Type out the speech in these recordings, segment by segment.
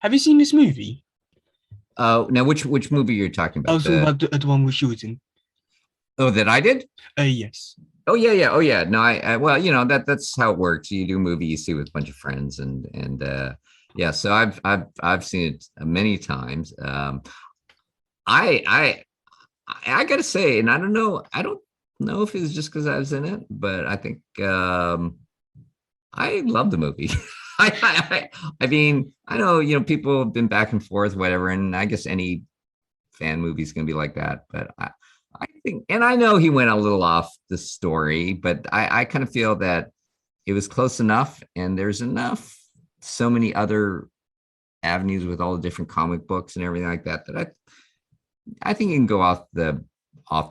Have you seen this movie? Now which movie you're talking I about? was talking about the one with shooting. That I did? Yes. Oh yeah, yeah. Oh yeah. No, I well, that's how it works. You do a movie, you see it with a bunch of friends, and yeah. So I've seen it many times. I I I gotta say, and I don't know if it's just because I was in it, but I think I love the movie. I mean, I know people have been back and forth, whatever, and I guess any fan movie is gonna be like that. But I think, and I know he went a little off the story, but I kind of feel that it was close enough, and there's enough, so many other avenues with all the different comic books and everything like that I think you can go off the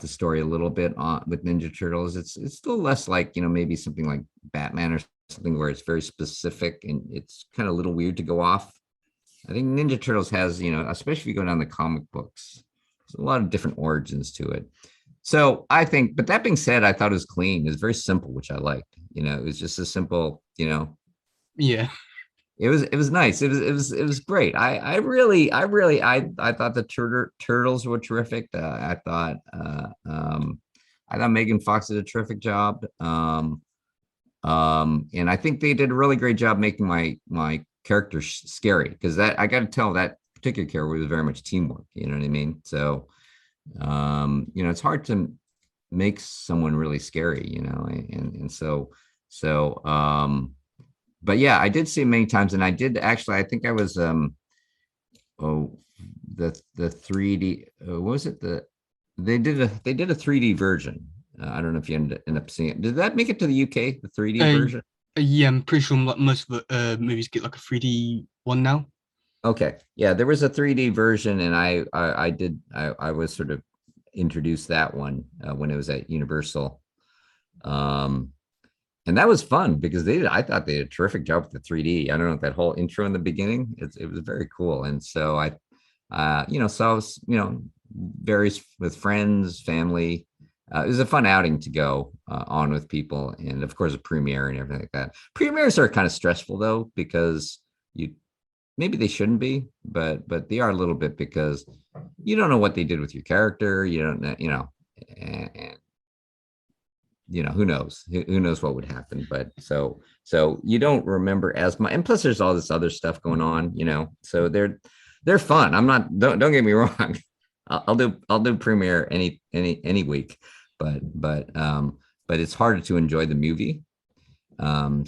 story a little bit on with Ninja Turtles. It's still less like maybe something like Batman or something where it's very specific and it's kind of a little weird to go off. I think Ninja Turtles has especially if you go down the comic books, there's a lot of different origins to it. So I think, but that being said, I thought it was clean. It was very simple, which I liked. It was just a simple. Yeah. It was nice. It was great. I thought the turtles were terrific. I thought Megan Fox did a terrific job. And I think they did a really great job making my character scary, because that I got to tell, that particular character was very much teamwork. You know what I mean? So it's hard to make someone really scary. And so but yeah, I did see it many times, and I did actually. I think I was oh the 3D. What was it? They did a 3D version. I don't know if you end up seeing it. Did that make it to the UK? The 3D Uh, version? yeah, I'm pretty sure most of the movies get like a 3D one now. Okay, yeah, there was a 3D version, and I was sort of introduced that one when it was at Universal. Um, and that was fun because I thought they did a terrific job with the 3D. I don't know, that whole intro in the beginning, it was very cool. And so so I was, various with friends, family. It was a fun outing to go on with people, and of course a premiere and everything like that. Premieres are kind of stressful though, because you maybe they shouldn't be, but they are a little bit, because you don't know what they did with your character. You don't know, and who knows, who knows what would happen. But so you don't remember as much, and plus there's all this other stuff going on, so they're fun. I'm not, don't get me wrong. I'll do premiere any week, but it's harder to enjoy the movie. Uh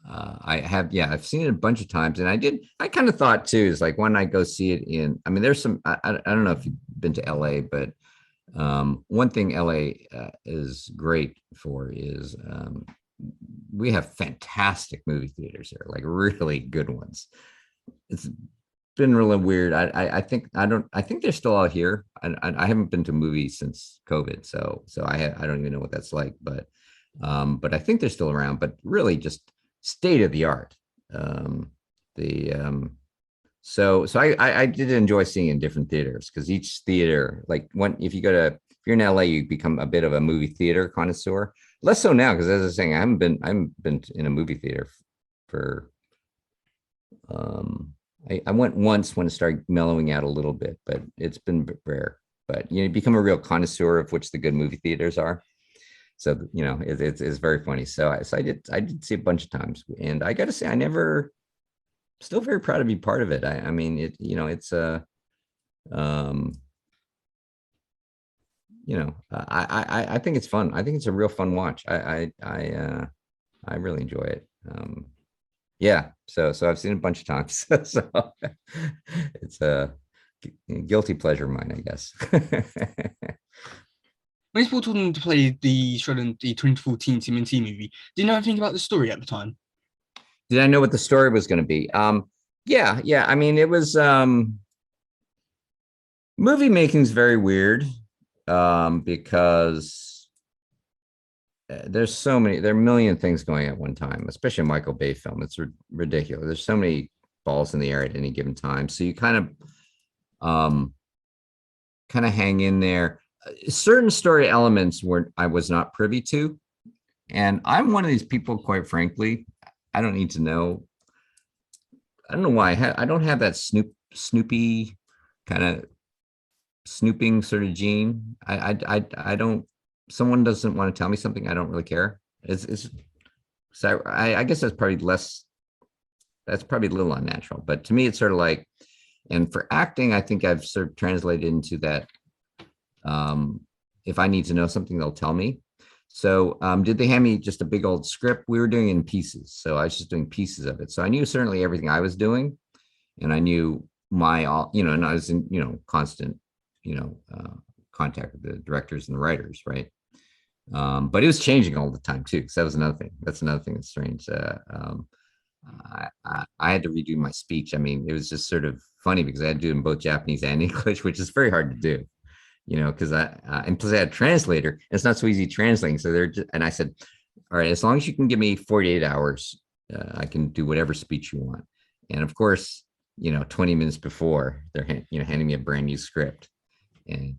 I've seen it a bunch of times, and I kind of thought too, is like when I go see it I mean, there's some, I don't know if you've been to LA, but one thing LA is great for is we have fantastic movie theaters here, like really good ones. It's been really weird. I think they're still out here. I haven't been to movies since COVID, so I don't even know what that's like, but I think they're still around, but really just state of the art. The so I did enjoy seeing in different theaters, because each theater, like if if you're in LA, you become a bit of a movie theater connoisseur. Less so now, because as I was saying, I haven't been in a movie theater for I went once when it started mellowing out a little bit, but it's been rare. But you become a real connoisseur of which the good movie theaters are. So it's very funny. So I did see a bunch of times, and I got to say, I never, still very proud to be part of it. I mean, it's um I think it's fun. I think it's a real fun watch. I really enjoy it. Yeah, so I've seen it a bunch of times. So it's a guilty pleasure of mine, I guess. When people told them to play the Shredder, the 2014 TMNT movie, did you know anything about the story at the time? Did I know what the story was going to be? Yeah, yeah. I mean, it was movie making is very weird, because there are a million things going at one time, especially a Michael Bay film. It's ridiculous. There's so many balls in the air at any given time, so you um, kind of hang in there. Certain story elements I was not privy to, And I'm one of these people, quite frankly, I don't need to know. I don't know why I don't have that Snoopy kind of snooping sort of gene. I don't, someone doesn't want to tell me something, I don't really care. It's so I guess that's probably a little unnatural, but to me, it's sort of like, and for acting, I think I've sort of translated into that. If I need to know something, they'll tell me. So did they hand me just a big old script? We were doing in pieces. So I was just doing pieces of it. So I knew certainly everything I was doing, and I knew and I was in, constant, contact with the directors and the writers, right? But it was changing all the time too. So that was another thing. That's another thing that's strange. I had to redo my speech. I mean, it was just sort of funny because I had to do it in both Japanese and English, which is very hard to do, because and plus I had a translator. It's not so easy translating. So and I said, all right, as long as you can give me 48 hours, I can do whatever speech you want. And of course, 20 minutes before they're, handing me a brand new script. And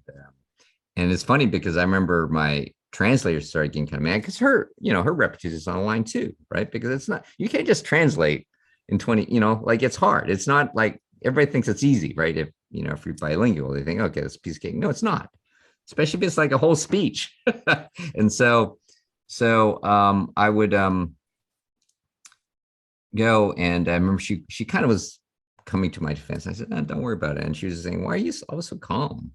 it's funny because I remember my translator started getting kind of mad because her reputation is on the line too, right? Because it's not, you can't just translate in 20, like it's hard. It's not like everybody thinks it's easy, right? If you're bilingual, they think, okay, that's a piece of cake. No, it's not, especially if it's like a whole speech. And so I would go, and I remember she kind of was coming to my defense. I said, no, don't worry about it. And she was saying, why are you always so calm?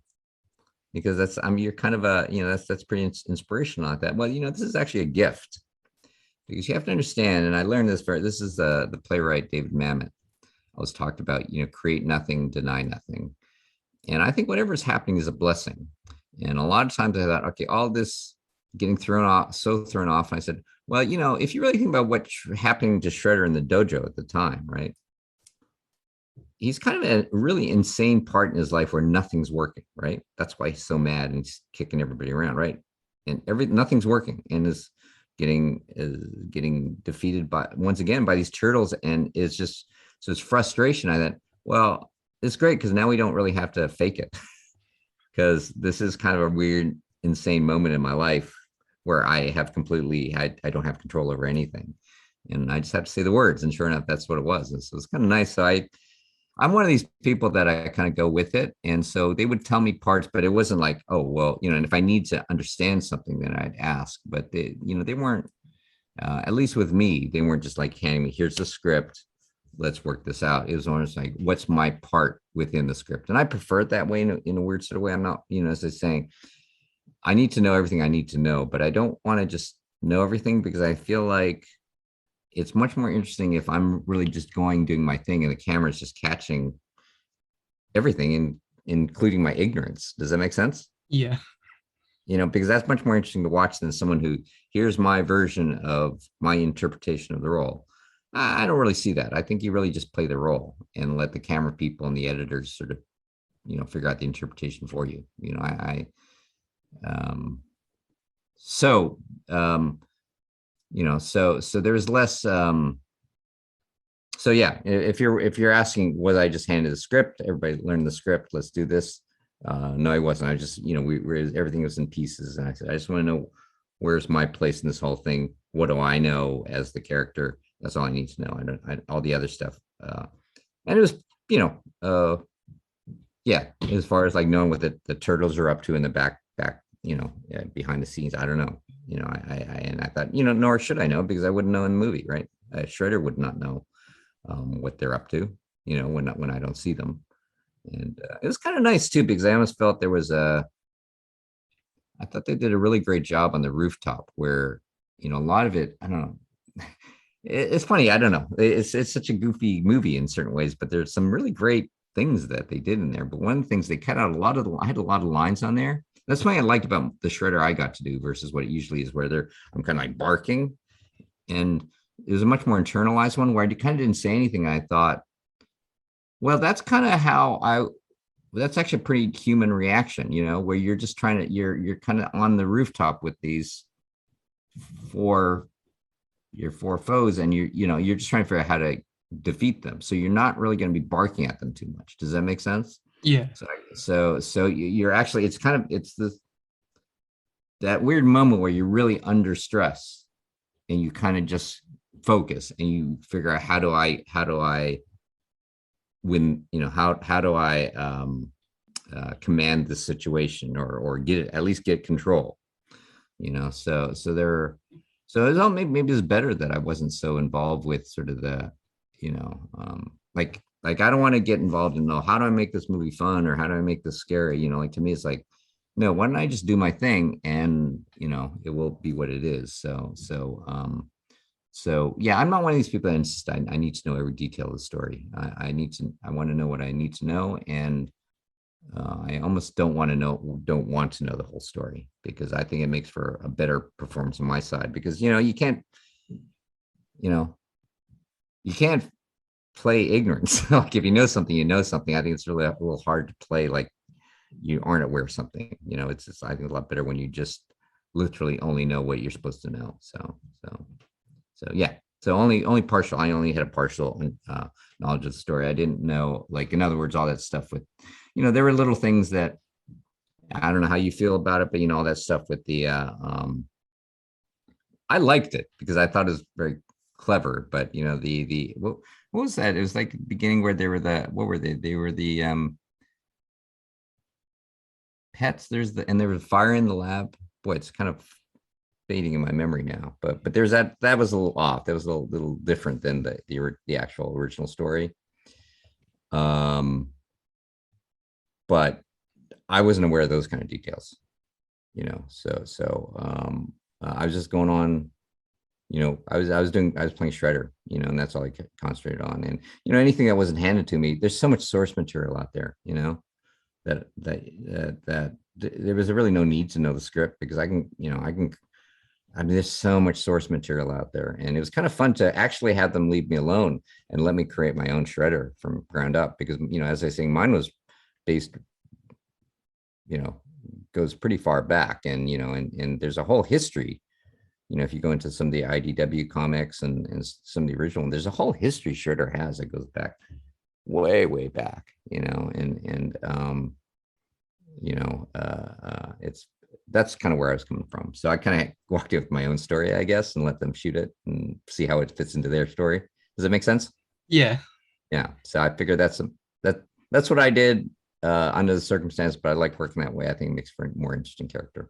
Because you're kind of a, that's pretty inspirational like that. Well, this is actually a gift, because you have to understand, and I learned this is the playwright David Mamet always talked about, create nothing, deny nothing. And I think whatever is happening is a blessing. And a lot of times I thought, okay, all this getting thrown off. And I said, well, if you really think about what's happening to Shredder in the dojo at the time, right? He's kind of a really insane part in his life where nothing's working, right? That's why he's so mad and he's kicking everybody around, right? And nothing's working, and is getting defeated once again by these turtles, and it's just, so it's frustration. I thought, well, it's great because now we don't really have to fake it, because this is kind of a weird, insane moment in my life where I don't have control over anything, and I just have to say the words, and sure enough, that's what it was. And so it's kind of nice. So I'm one of these people that I kind of go with it. And so they would tell me parts, but it wasn't like, oh, well, and if I need to understand something, then I'd ask. But they weren't, at least with me, they weren't just like handing me, here's the script, let's work this out. It was almost like, what's my part within the script? And I prefer it that way in a weird sort of way. I'm not, as I was saying, I need to know everything I need to know, but I don't want to just know everything, because I feel like it's much more interesting if I'm really just doing my thing, and the camera's just catching everything, including my ignorance. Does that make sense? Yeah. Because that's much more interesting to watch than someone who, here's my version of my interpretation of the role. I don't really see that. I think you really just play the role and let the camera people and the editors sort of, figure out the interpretation for you. So there's less. So yeah, if you're asking, was I just handed the script? Everybody learned the script. Let's do this. No, I wasn't. I just, everything was in pieces, and I said, I just want to know, where's my place in this whole thing? What do I know as the character? That's all I need to know. All the other stuff. And it was, yeah, as far as like knowing what the turtles are up to in the back, behind the scenes. I don't know. I thought, nor should I know, because I wouldn't know in the movie, right? Shredder would not know what they're up to, when I don't see them. And it was kind of nice too, because I almost felt there was I thought they did a really great job on the rooftop, where, a lot of it, I don't know. It's funny. I don't know. It's such a goofy movie in certain ways, but there's some really great things that they did in there. But one of the things, they cut out I had a lot of lines on there. That's what I liked about the Shredder I got to do versus what it usually is, where I'm kind of like barking. And it was a much more internalized one where I kind of didn't say anything. I thought, well, that's kind of that's actually a pretty human reaction, where you're just you're kind of on the rooftop with your four foes, and you're just trying to figure out how to defeat them. So you're not really going to be barking at them too much. Does that make sense? Yeah. So you're actually, it's that weird moment where you're really under stress, and you kind of just focus and you figure out how do I when, you know, how do I command the situation or get it, at least get control, you know. So it's all, maybe it's better that I wasn't so involved with sort of the, you know, like I don't want to get involved in, no, how do I make this movie fun or how do I make this scary, you know. Like to me it's like, no, why don't I just do my thing and, you know, it will be what it is. So yeah, I'm not one of these people that insist I need to know every detail of the story. I want to know what I need to know, and I almost don't want to know the whole story, because I think it makes for a better performance on my side. Because you know, you can't play ignorance. Like if you know something, you know something. I think it's really a little hard to play like you aren't aware of something. You know, it's just, I think, a lot better when you just literally only know what you're supposed to know. So yeah. So only partial. I only had a partial knowledge of the story. I didn't know, like, in other words, all that stuff with, you know, there were little things that I don't know how you feel about it, but you know, all that stuff with the I liked it because I thought it was very clever. But you know, the what was that? It was like the beginning where they were what were they? They were the pets. And there was fire in the lab. Boy, it's kind of fading in my memory now, but there's that was a little off. That was a little different than the actual original story. But I wasn't aware of those kind of details, you know. I was just going on, you know, I was playing Shredder, you know, and that's all I concentrated on. And you know, anything that wasn't handed to me, there's so much source material out there, you know, that there was really no need to know the script, because I mean, there's so much source material out there, and it was kind of fun to actually have them leave me alone and let me create my own Shredder from ground up. Because, you know, as I was saying, mine was based, you know, goes pretty far back, and, you know, and there's a whole history, you know, if you go into some of the IDW comics and some of the original, there's a whole history Shredder has that goes back way back, you know, and you know, that's kind of where I was coming from. So I kind of walked in with my own story, I guess, and let them shoot it and see how it fits into their story. Does that make sense? Yeah. Yeah. So I figured that's what I did under the circumstance, but I like working that way. I think it makes for a more interesting character,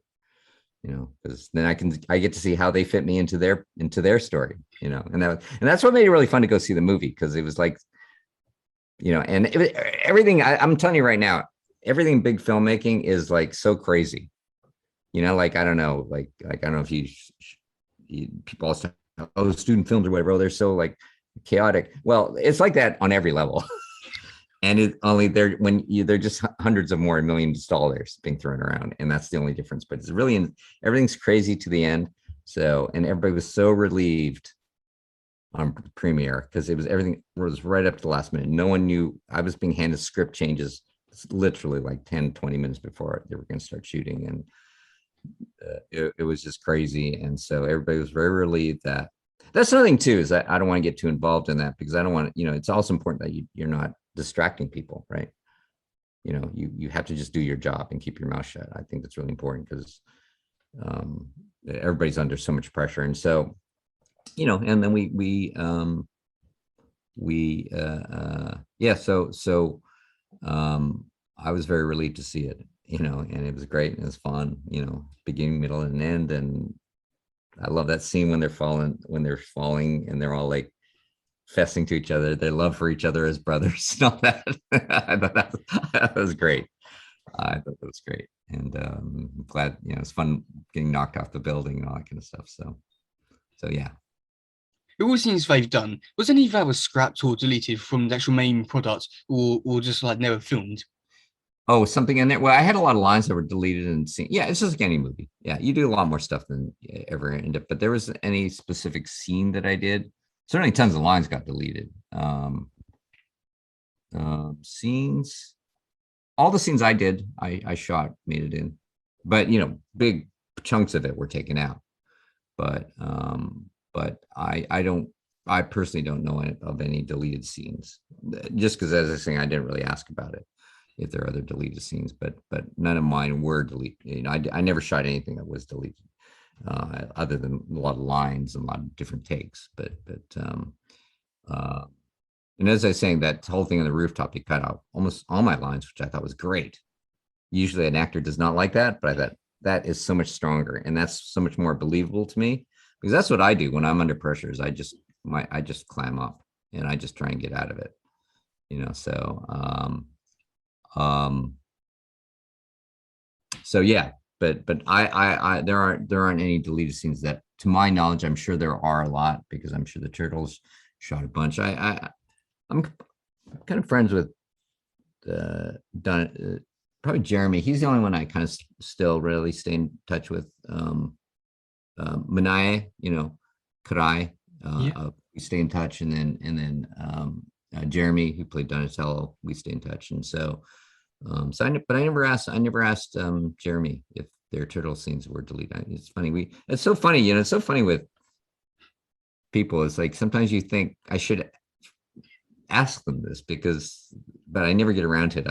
you know, because then I get to see how they fit me into their story, you know, and that's what made it really fun to go see the movie, because it was like, you know, and everything I'm telling you right now, everything big filmmaking is like so crazy. You know, like, I don't know, like I don't know if you people always talk, oh, student films or whatever, they're so like chaotic. Well, it's like that on every level. And it only they're just hundreds of more million dollars being thrown around. And that's the only difference. But it's really, everything's crazy to the end. So, and everybody was so relieved on premiere, because everything was right up to the last minute. No one knew. I was being handed script changes literally like 10-20 minutes before they were going to start shooting. And it was just crazy. And so everybody was very relieved. That's another thing too, is that I don't want to get too involved in that, because I don't want to, you know, it's also important that you're not distracting people, right? You know, you have to just do your job and keep your mouth shut. I think that's really important, because everybody's under so much pressure. And so, you know, and then I was very relieved to see it, you know, and it was great, and it was fun, you know, beginning, middle, and end. And I love that scene when they're falling and they're all like fessing to each other, their love for each other as brothers and all that. I thought that was great. I thought that was great. And I'm glad, you know, it's fun getting knocked off the building and all that kind of stuff. So yeah. It all seems they've done. Was any of that was scrapped or deleted from the actual main product, or just like never filmed? Oh, something in there. Well, I had a lot of lines that were deleted and seen. Yeah, it's just like any movie. Yeah, you do a lot more stuff than ever end up. But there was any specific scene that I did. Certainly, tons of lines got deleted. Scenes, all the scenes I did, I shot, made it in. But you know, big chunks of it were taken out. But I personally don't know of any deleted scenes. Just because, as I was saying, I didn't really ask about it, if there are other deleted scenes, but none of mine were deleted. You know, I never shot anything that was deleted. other than a lot of lines and a lot of different takes. Uh, and as I was saying, that whole thing on the rooftop, he cut out almost all my lines, which I thought was great. Usually an actor does not like that, but I thought that is so much stronger and that's so much more believable to me, because that's what I do when I'm under pressure. Is I just clam up and I just try and get out of it, so um so yeah, but I there aren't any deleted scenes that, to my knowledge. I'm sure there are a lot, because I'm sure the Turtles shot a bunch. I'm kind of friends with Don, probably Jeremy. He's the only one I kind of still really stay in touch with. Manae, Karai, Yeah. we stay in touch, and then Jeremy, who played Donatello, we stay in touch. And so but I never asked Jeremy if their turtle scenes were deleted. It's funny. It's so funny, it's so funny with people. It's like sometimes you think I should ask them this, but I never get around to it.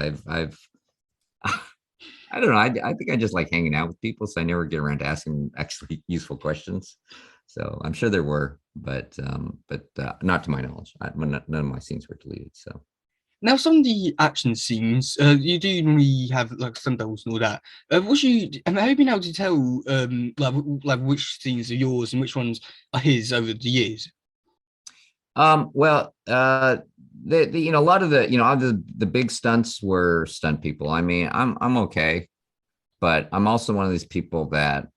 I don't know. I think I just like hanging out with people, so I never get around to asking actually useful questions. So I'm sure there were, but not to my knowledge. None of my scenes were deleted. So. Now, some of the action scenes, you do normally have like stunt doubles and all that. Have you been able to tell, like which scenes are yours and which ones are his over the years? Well, a lot of the big stunts were stunt people. I mean, I'm okay, but I'm also one of these people that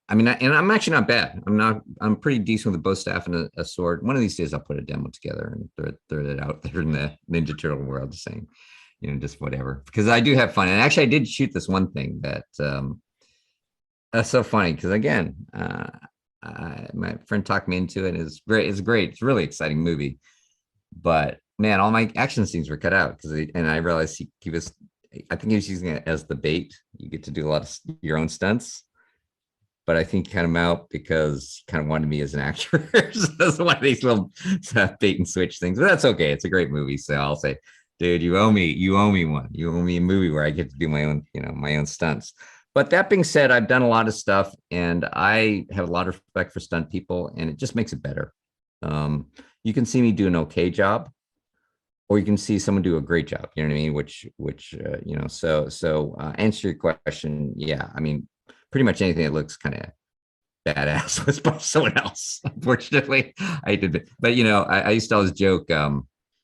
I mean, and I'm actually not bad. I'm pretty decent with a bow staff and a sword. One of these days I'll put a demo together and throw that out there in the Ninja Turtle world, just saying, just whatever, because I do have fun. And actually I did shoot this one thing that's so funny, because again, my friend talked me into it. It's great. It's great. It's a really exciting movie, but man, all my action scenes were cut out and I realized I think he was using it as the bait. You get to do a lot of your own stunts, but I think he cut him out because he kind of wanted me as an actor. So that's one of these little bait and switch things, but that's okay. It's a great movie. So I'll say, dude, you owe me one. You owe me a movie where I get to do my own stunts. But that being said, I've done a lot of stuff and I have a lot of respect for stunt people, and it just makes it better. You can see me do an okay job, or you can see someone do a great job. You know what I mean? Which so answer your question. Yeah, I mean, pretty much anything that looks kind of badass was by someone else. Unfortunately, I did, but I used to always joke.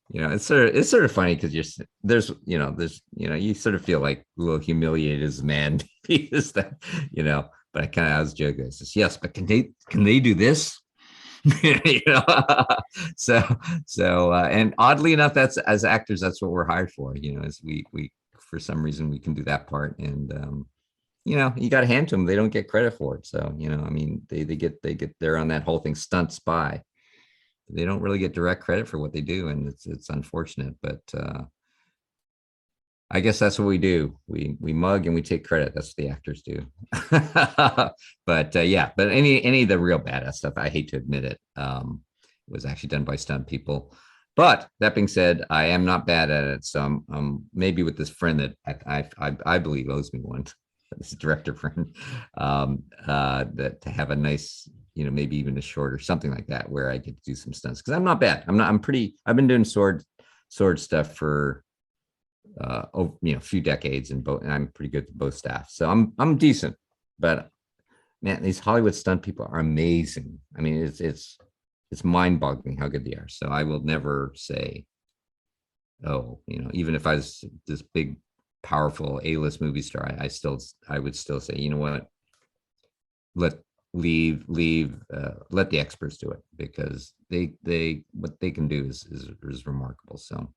It's sort of funny because you sort of feel like a little humiliated as a man. Is that, but I kind of was joking. I says, yes, but can they do this? And oddly enough, that's, as actors, that's what we're hired for. As we for some reason we can do that part, and you got to hand to them. They don't get credit for it. So I mean, they're on that whole thing, stunt spy. They don't really get direct credit for what they do, and it's unfortunate, but I guess that's what we do. We mug and we take credit. That's what the actors do. But any of the real badass stuff, I hate to admit it, was actually done by stunt people. But that being said, I am not bad at it. So I'm maybe with this friend that I believe owes me one, this director friend, that to have a nice, maybe even a short or something like that, where I get to do some stunts, because I'm not bad. I've been doing sword stuff for a few decades, and I'm pretty good with both staff. So I'm decent, but man, these Hollywood stunt people are amazing. I mean, it's mind-boggling how good they are. So I will never say, oh, even if I was this big, powerful A-list movie star, I would still say, you know what, let the experts do it, because they what they can do is remarkable. So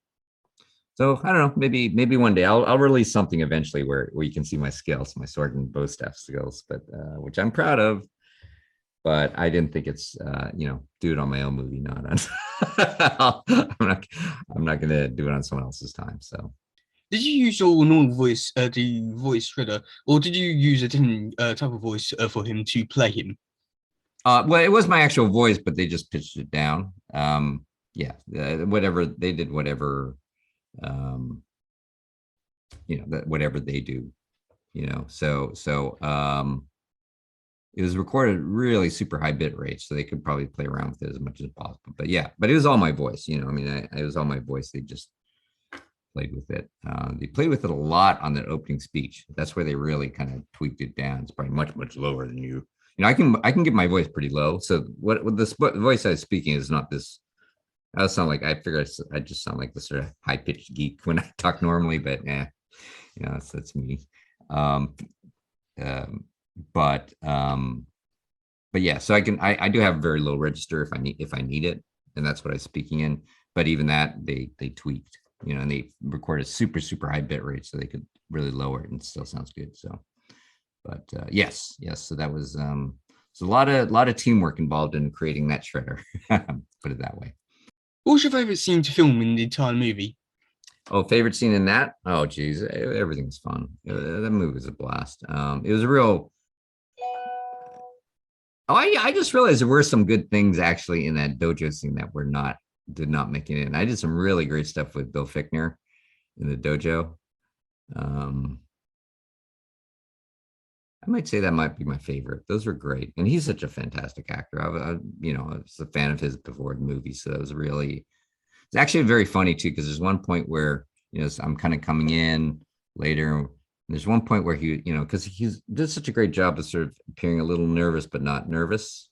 I don't know, maybe one day I'll release something eventually where you can see my skills, my sword and bow staff skills, but which I'm proud of. But I didn't think it's do it on my own movie, not on I'm not gonna do it on someone else's time. So Did you use your normal voice, the voice shredder, or did you use a different type of voice for him to play him? Well, it was my actual voice, but they just pitched it down. Whatever they did, whatever whatever they do, it was recorded really super high bit rate, so they could probably play around with it as much as possible. But yeah, but it was all my voice, I mean, it was all my voice. They just played with it. They played with it a lot on that opening speech. That's where they really kind of tweaked it down. It's probably much, much lower than you. I can get my voice pretty low. So what the voice I was speaking is not this. I sound like I figure I just sound like this sort of high pitched geek when I talk normally, but yeah, that's me. Um, um, but yeah, so I do have a very low register if I need it, and that's what I was speaking in. But even that they tweaked, and they recorded super super high bit rate so they could really lower it and it still sounds good. So, but yes, so that was so a lot of teamwork involved in creating that shredder. Put it that way. What was your favorite scene to film in the entire movie? Oh, favorite scene in that? Oh, geez, everything's fun. That movie was a blast. It was a real. Oh, I just realized there were some good things actually in that dojo scene that did not make it in. I did some really great stuff with Bill Fichtner in the dojo. I might say that might be my favorite. Those were great, and he's such a fantastic actor. I was a fan of his before the movie, so it was really. It's actually very funny too, because there's one point where I'm kind of coming in later. There's one point where he, because he did such a great job of sort of appearing a little nervous but not nervous.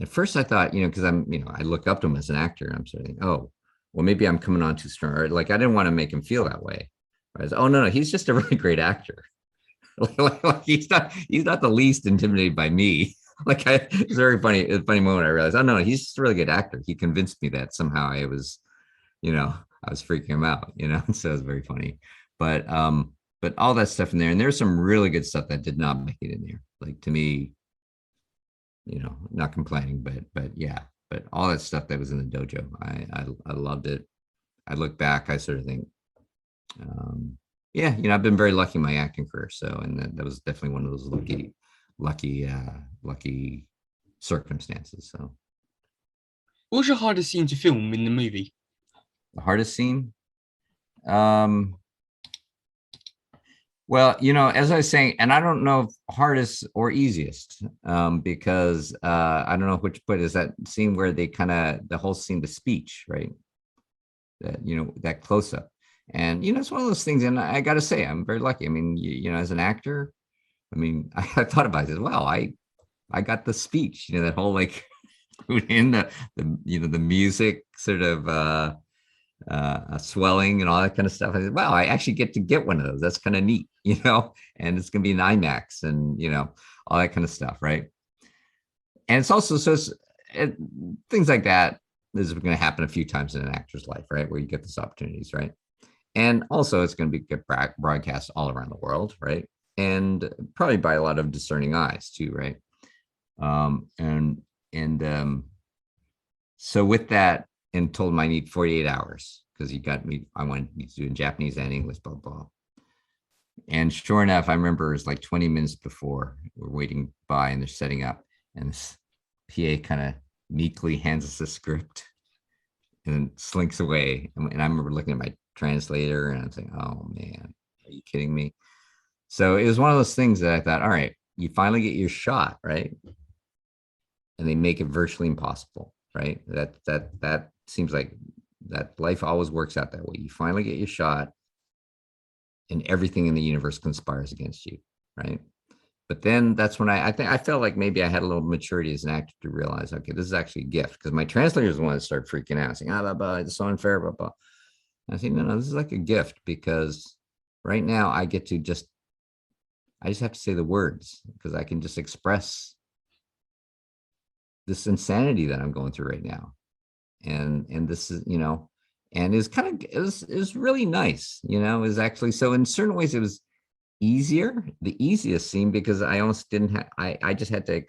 At first I thought, because I look up to him as an actor. And I'm sort of thinking, oh, well, maybe I'm coming on too strong. Or like I didn't want to make him feel that way. I was, oh no, he's just a really great actor. like he's not the least intimidated by me. It's very funny. It's a funny moment. I realized, oh no, he's just a really good actor. He convinced me that somehow I was freaking him out, so it was very funny. But all that stuff in there, and there's some really good stuff that did not make it in there. Like to me, not complaining, but yeah, but all that stuff that was in the dojo, I loved it. I look back, I sort of think, yeah, I've been very lucky in my acting career. So, and that was definitely one of those lucky circumstances. So, What was your hardest scene to film in the movie? The hardest scene? Well, as I was saying, and I don't know if hardest or easiest, because I don't know which, but is that scene where they the whole scene, the speech, right? That, that close up. And, it's one of those things. And I got to say, I'm very lucky. I mean, as an actor, I mean, I thought about it as well. I got the speech, that whole like in the music sort of swelling and all that kind of stuff. I said, wow, I actually get to get one of those. That's kind of neat, and it's going to be an IMAX and, all that kind of stuff. Right. And it's also, things like that is going to happen a few times in an actor's life, right? Where you get these opportunities. Right. And also it's going to be broadcast all around the world. Right. And probably by a lot of discerning eyes too. Right. So with that, and told him I need 48 hours because I wanted me to do in Japanese and English, blah, blah. And sure enough, I remember it was like 20 minutes before we're waiting by and they're setting up, and this PA kind of meekly hands us the script and then slinks away. And I remember looking at my translator and I'm saying, oh man, are you kidding me? So it was one of those things that I thought, all right, you finally get your shot, right? And they make it virtually impossible, right? That seems like that life always works out that way. You finally get your shot and everything in the universe conspires against you, right? But then that's when I think I felt like maybe I had a little maturity as an actor to realize, okay, this is actually a gift, because my translator is the one that started freaking out, saying, blah, blah, it's so unfair, blah, blah. And I think, no, this is like a gift, because right now I just have to say the words, because I can just express this insanity that I'm going through right now. And this is, and it was really nice, is actually, so in certain ways it was the easiest scene, because I almost didn't have, I just had to,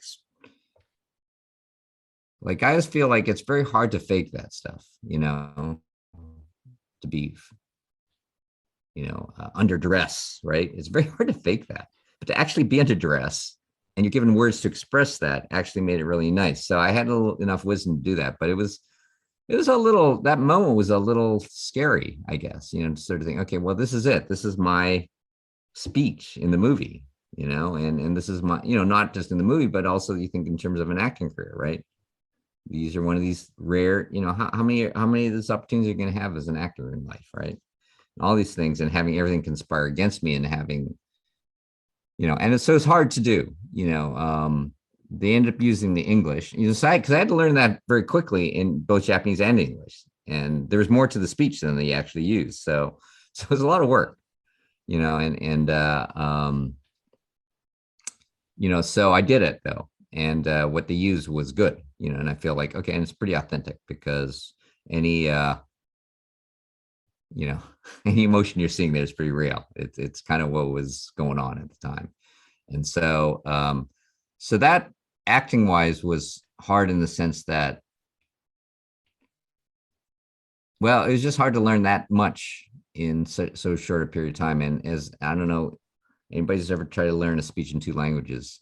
like, I just feel like it's very hard to fake that stuff, to be, under duress, right? It's very hard to fake that, but to actually be under duress and you're given words to express that actually made it really nice. So I had enough wisdom to do that, but it was that moment was a little scary, I guess, to sort of think, okay, well, this is it. This is my speech in the movie, and this is my, not just in the movie, but also you think in terms of an acting career, right? These are one of these rare, how many of these opportunities you're going to have as an actor in life, right? All these things, and having everything conspire against me, and having, and it's hard to do, they ended up using the English, because I had to learn that very quickly in both Japanese and English, and there was more to the speech than they actually used. So it was a lot of work, so I did it though, and what they used was good, and I feel like, okay, and it's pretty authentic, because any any emotion you're seeing there is pretty real. It's kind of what was going on at the time. And so that, acting wise, was hard in the sense that, well, it was just hard to learn that much in so short a period of time. And as, I don't know, anybody's ever tried to learn a speech in two languages,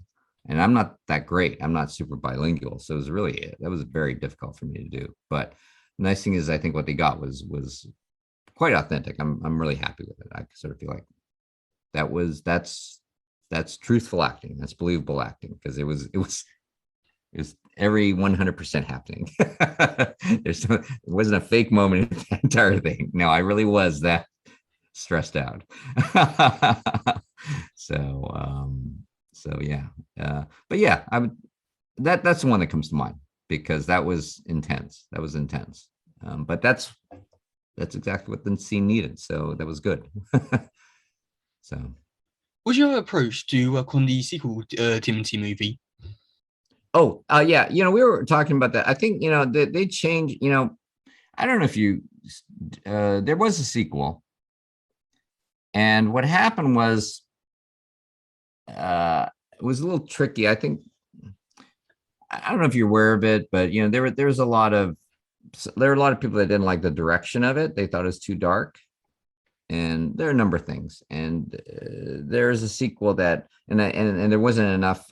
and I'm not that great. I'm not super bilingual. So that was very difficult for me to do. But the nice thing is, I think what they got was quite authentic. I'm really happy with it. I sort of feel like that's truthful acting. That's believable acting, because it was every 100% happening. It wasn't a fake moment in the entire thing. No, I really was that stressed out. So yeah. But yeah, that's the one that comes to mind, because that was intense. But that's exactly what the scene needed. So that was good. So. What's your approach to work on the sequel TMNT movie? Oh, yeah. We were talking about that. I think, they changed, I don't know if there was a sequel. And what happened was, it was a little tricky. I think, I don't know if you're aware of it, but, there were a lot of people that didn't like the direction of it. They thought it was too dark. And there are a number of things. And there's a sequel that, and there wasn't enough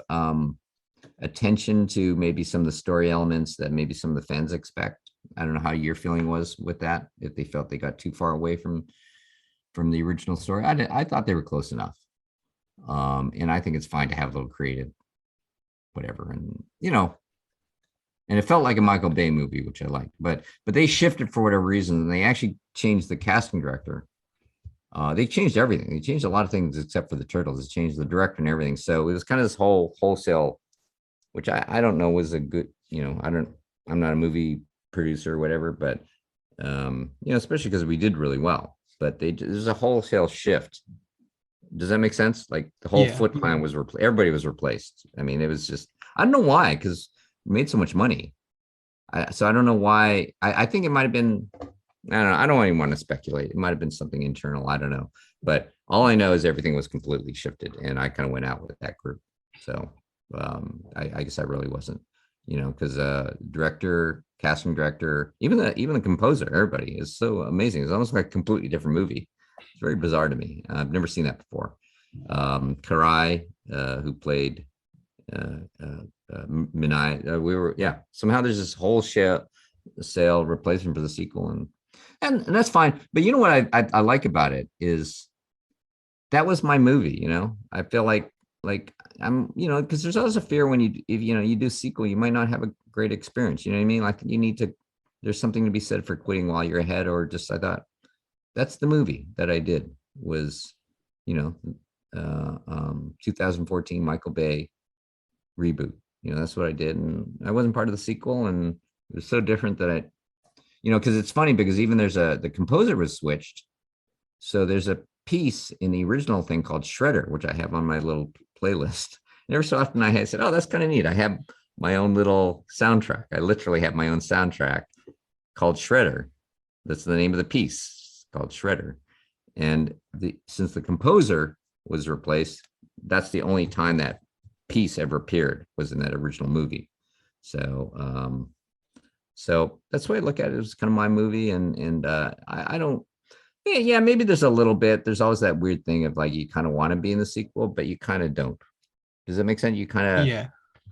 attention to maybe some of the story elements that maybe some of the fans expect. I don't know how your feeling was with that, if they felt they got too far away from the original story. I thought they were close enough. And I think it's fine to have a little creative whatever. And, and it felt like a Michael Bay movie, which I liked, but they shifted for whatever reason, and they actually changed the casting director. They changed everything. They changed a lot of things except for the turtles. They changed the director and everything. So it was kind of this wholesale, which I don't know was a good, I'm not a movie producer or whatever, but, especially because we did really well, but there's a wholesale shift. Does that make sense? Like the whole Foot Clan was replaced. Everybody was replaced. I mean, it was just, I don't know why, because we made so much money. So I don't know why. I think it might've been, I don't know. I don't even want to speculate. It might've been something internal. I don't know. But all I know is everything was completely shifted, and I kind of went out with that group. So I guess I really wasn't, because director, casting director, even the composer, everybody is so amazing. It's almost like a completely different movie. It's very bizarre to me. I've never seen that before. Karai, who played Minai, somehow there's this whole sale replacement for the sequel, and that's fine. But you know what I like about it is that was my movie. I feel like I'm, because there's always a fear when if you do sequel, you might not have a great experience. You know what I mean? Like there's something to be said for quitting while you're ahead, or just, I thought that's the movie that I did was, 2014 Michael Bay reboot. That's what I did, and I wasn't part of the sequel, and it was so different that because it's funny, because even the composer was switched. So there's a piece in the original thing called Shredder, which I have on my little playlist. And every so often I said, oh, that's kind of neat. I have my own little soundtrack. I literally have my own soundtrack called Shredder. That's the name of the piece, called Shredder. And since the composer was replaced, that's the only time that piece ever appeared, was in that original movie. So that's the way I look at it. It's kind of my movie, and I don't. Yeah, maybe there's a little bit. There's always that weird thing of like, you kind of want to be in the sequel, but you kind of don't. Does that make sense? You kind of. Yeah.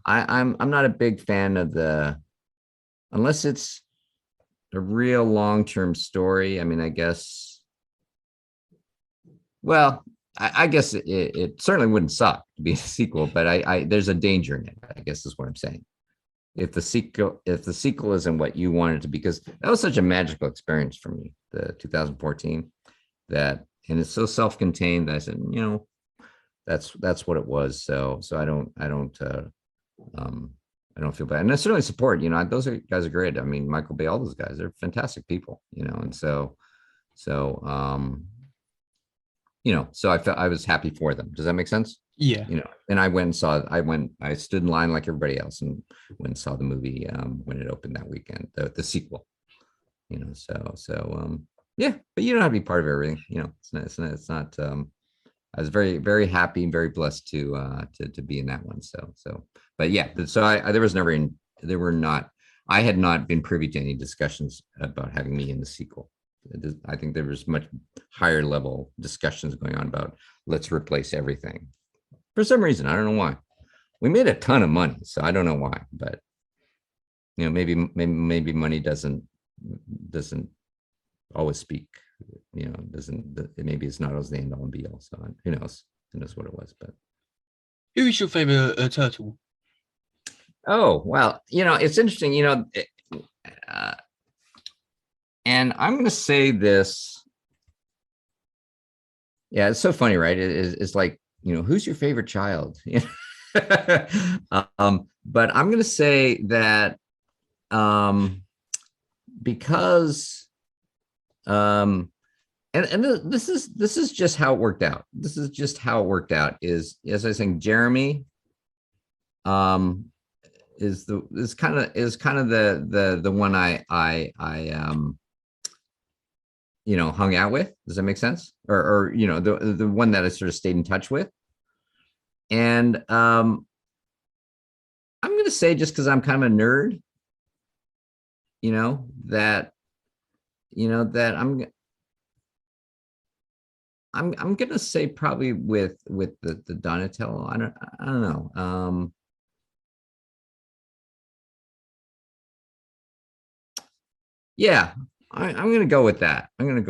I'm not a big fan of unless it's a real long-term story. I mean, I guess. Well, I guess it certainly wouldn't suck to be a sequel, but I there's a danger in it, I guess is what I'm saying. If the sequel isn't what you wanted to be, because that was such a magical experience for me, the 2014, that, and it's so self-contained that I said, that's what it was. So um I don't feel bad, and I certainly support. Those guys are great. I mean, Michael Bay, all those guys, they're fantastic people. And so so I was happy for them. Does that make sense? Yeah. And I stood in line like everybody else and went and saw the movie when it opened that weekend, the sequel. Yeah, but you don't have to be part of everything. It's not. I was very, very happy and very blessed to be in that one. But yeah, so I had not been privy to any discussions about having me in the sequel. I think there was much higher level discussions going on about let's replace everything. For some reason, I don't know why. We made a ton of money, so I don't know why. But maybe money doesn't always speak. Maybe it's not always the end all and be all. So who knows? Who knows what it was? But Who is your favorite turtle? oh well, it's interesting. And I'm going to say this. Yeah, it's so funny, right? It's like, who's your favorite child? But I'm going to say that because and this is just how it worked out. This is just how it worked out. Is, as I was saying, Jeremy is kind of the one I hung out with. Does that make sense? Or the one that I sort of stayed in touch with. And I'm going to say, just because I'm kind of a nerd, that I'm going to say probably with the Donatello. I don't know. Yeah, I'm going to go with that. I don't know.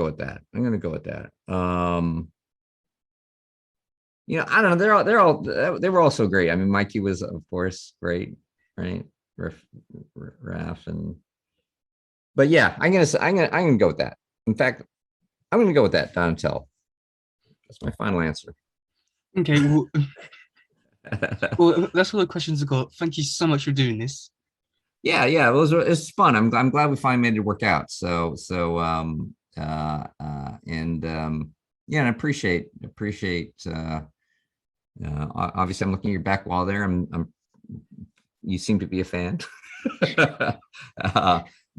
They were all so great. I mean, Mikey was, of course, great, right? Raph but yeah, I'm gonna go with that. In fact, I'm gonna go with that, Donatello. That's my final answer. Okay, well, that's all the questions I've got. Thank you so much for doing this. Yeah, it's fun. I'm glad we finally made it work out. Yeah, and I appreciate. Obviously, I'm looking at your back wall there. You seem to be a fan.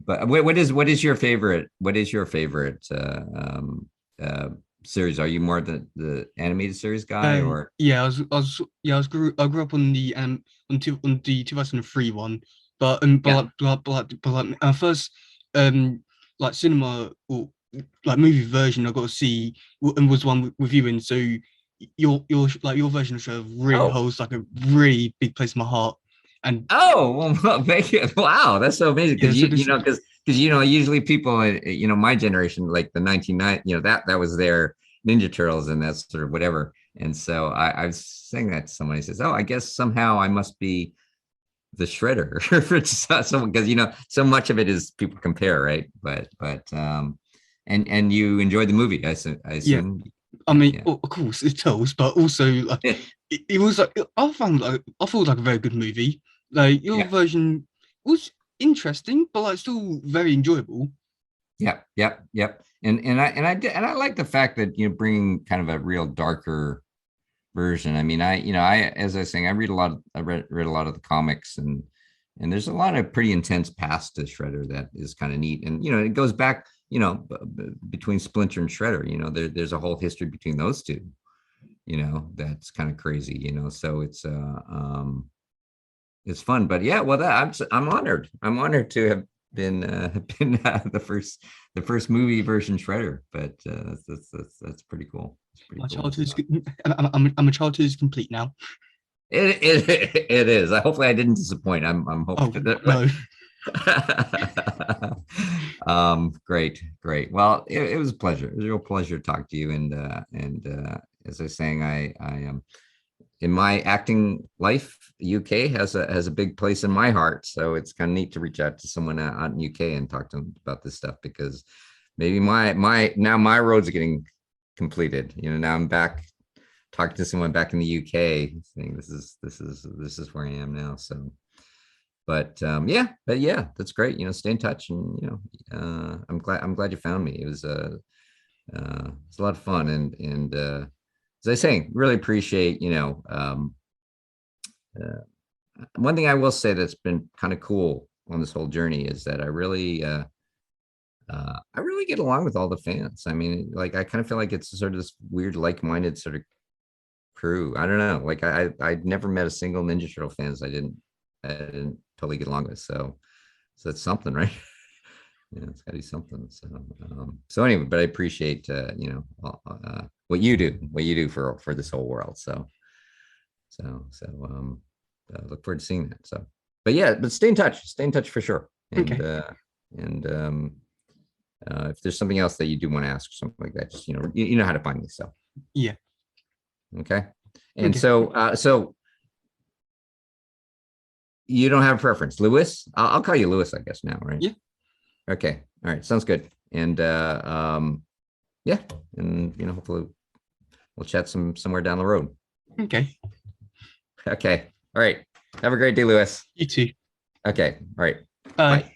But what is your favorite? What is your favorite series? Are you more the animated series guy, or? Yeah, I grew up on the 2003 one, but first like cinema or like movie version I got to see and was one with you in. So your version of the show really Oh. holds like a really big place in my heart. And Oh, well, thank you. Wow, that's so amazing. Because usually people, my generation, like the 1990, that was their Ninja Turtles, and that's sort of whatever. And so I was saying that to somebody, says, "Oh, I guess somehow I must be the Shredder," for someone, because so much of it is people compare, right? But and you enjoyed the movie, I assume. I mean, Yeah. of course, it tells, but also like it was like I thought like a very good movie. Like your version was interesting, but like still very enjoyable. Yep. And I like the fact that bringing kind of a real darker version. I mean, as I was saying, I read a lot. I read a lot of the comics, and there's a lot of pretty intense past to Shredder that is kind of neat. And it goes back, between Splinter and Shredder. There's a whole history between those two. That's kind of crazy. So it's fun. But yeah, well, I'm honored. I'm honored to have been the first movie version Shredder. But that's pretty cool. My childhood is I'm a childhood is complete now. It is. Hopefully I didn't disappoint. I'm hoping that. No. Great. Well, it was a pleasure. It was a real pleasure to talk to you, and as I was saying, I am in my acting life. UK has a big place in my heart, so it's kind of neat to reach out to someone out in UK and talk to them about this stuff, because maybe my roads are getting completed. Now I'm back talking to someone back in the UK, saying this is where I am now. So, but yeah, that's great. Stay in touch, and I'm glad you found me. It was it's a lot of fun, and as I was saying, really appreciate one thing I will say that's been kind of cool on this whole journey is that I really get along with all the fans. I mean, like, I kind of feel like it's sort of this weird like-minded sort of crew. I don't know. Like, I'd never met a single Ninja Turtle fans I didn't totally get along with. So that's something, right? It's got to be something. So anyway, but I appreciate what you do for this whole world. Look forward to seeing that. But stay in touch for sure. And Okay. if there's something else that you do want to ask or something like that, just you know how to find me. So Yeah. okay. And Okay. so you don't have a preference, Lewis? I'll call you Lewis, I guess, now, right? Yeah. Okay. All right. Sounds good. And yeah, and hopefully we'll chat somewhere down the road. Okay. Okay. All right. Have a great day, Lewis. You too. Okay. All right. Bye. Bye.